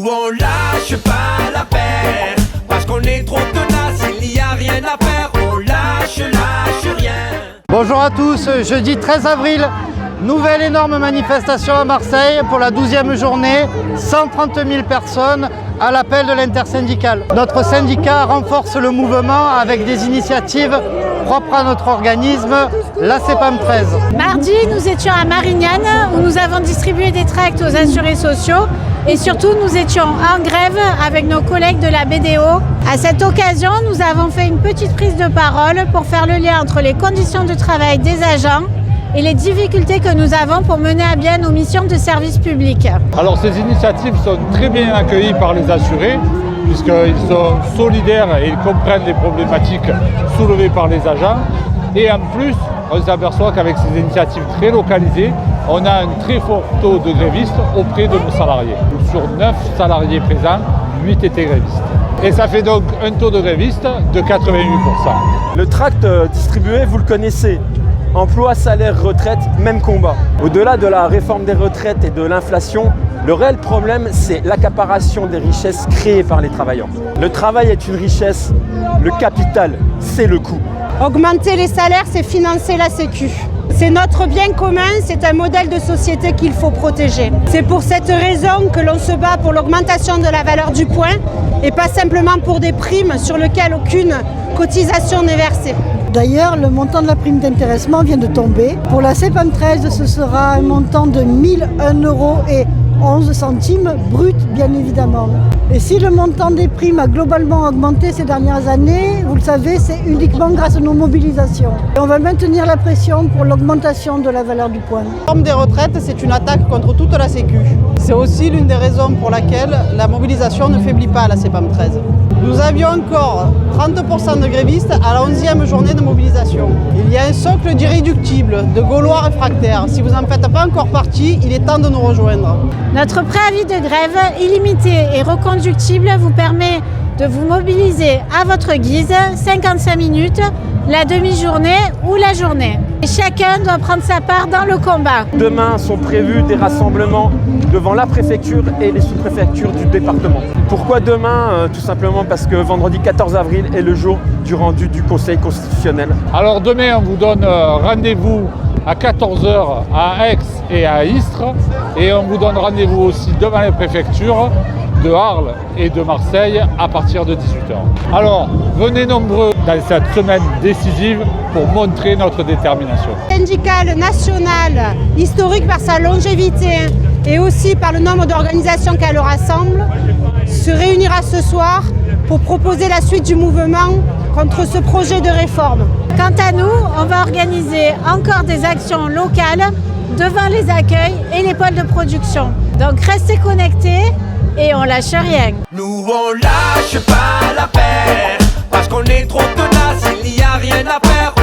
on lâche pas la paire, parce qu'on est trop tenace, il n'y a rien à faire, on lâche rien. Bonjour à tous, jeudi 13 avril, nouvelle énorme manifestation à Marseille pour la 12e journée, 130 000 personnes à l'appel de l'intersyndicale. Notre syndicat renforce le mouvement avec des initiatives propres à notre organisme, la CEPAM 13. Mardi, nous étions à Marignane où nous avons distribué des tracts aux assurés sociaux et surtout nous étions en grève avec nos collègues de la BDO. À cette occasion, nous avons fait une petite prise de parole pour faire le lien entre les conditions de travail des agents et les difficultés que nous avons pour mener à bien nos missions de service public. Alors ces initiatives sont très bien accueillies par les assurés puisqu'ils sont solidaires et ils comprennent les problématiques soulevées par les agents. Et en plus, on s'aperçoit qu'avec ces initiatives très localisées, on a un très fort taux de grévistes auprès de nos salariés. Sur 9 salariés présents, 8 étaient grévistes. Et ça fait donc un taux de grévistes de 88%. Le tract distribué, vous le connaissez. Emploi, salaire, retraite, même combat. Au-delà de la réforme des retraites et de l'inflation, le réel problème, c'est l'accaparation des richesses créées par les travailleurs. Le travail est une richesse, le capital, c'est le coût. Augmenter les salaires, c'est financer la Sécu. C'est notre bien commun, c'est un modèle de société qu'il faut protéger. C'est pour cette raison que l'on se bat pour l'augmentation de la valeur du point et pas simplement pour des primes sur lesquelles aucune cotisation n'est versée. D'ailleurs, le montant de la prime d'intéressement vient de tomber. Pour la CEPAM 13, ce sera un montant de 1 001 € brut, bien évidemment. Et si le montant des primes a globalement augmenté ces dernières années, vous le savez, c'est uniquement grâce à nos mobilisations. Et on va maintenir la pression pour l'augmentation de la valeur du point. La réforme des retraites, c'est une attaque contre toute la Sécu. C'est aussi l'une des raisons pour laquelle la mobilisation ne faiblit pas à la CEPAM 13. Nous avions encore 30% de grévistes à la 11e journée de mobilisation. Il y a un socle d'irréductibles, de Gaulois réfractaires. Si vous n'en faites pas encore partie, il est temps de nous rejoindre. Notre préavis de grève illimité et reconductible vous permet de vous mobiliser à votre guise, 55 minutes, la demi-journée ou la journée. Et chacun doit prendre sa part dans le combat. Demain sont prévus des rassemblements devant la préfecture et les sous-préfectures du département. Pourquoi demain? Tout simplement parce que vendredi 14 avril est le jour du rendu du Conseil constitutionnel. Alors demain, on vous donne rendez-vous à 14 h à Aix et à Istres. Et on vous donne rendez-vous aussi devant les préfectures de Arles et de Marseille à partir de 18 h. Alors, venez nombreux dans cette semaine décisive pour montrer notre détermination. Syndical national, historique par sa longévité et aussi par le nombre d'organisations qu'elle rassemble, se réunira ce soir pour proposer la suite du mouvement contre ce projet de réforme. Quant à nous, on va organiser encore des actions locales devant les accueils et les pôles de production. Donc restez connectés et on lâche rien. Nous on lâche pas la paire, parce qu'on est trop tenace, il n'y a rien à faire.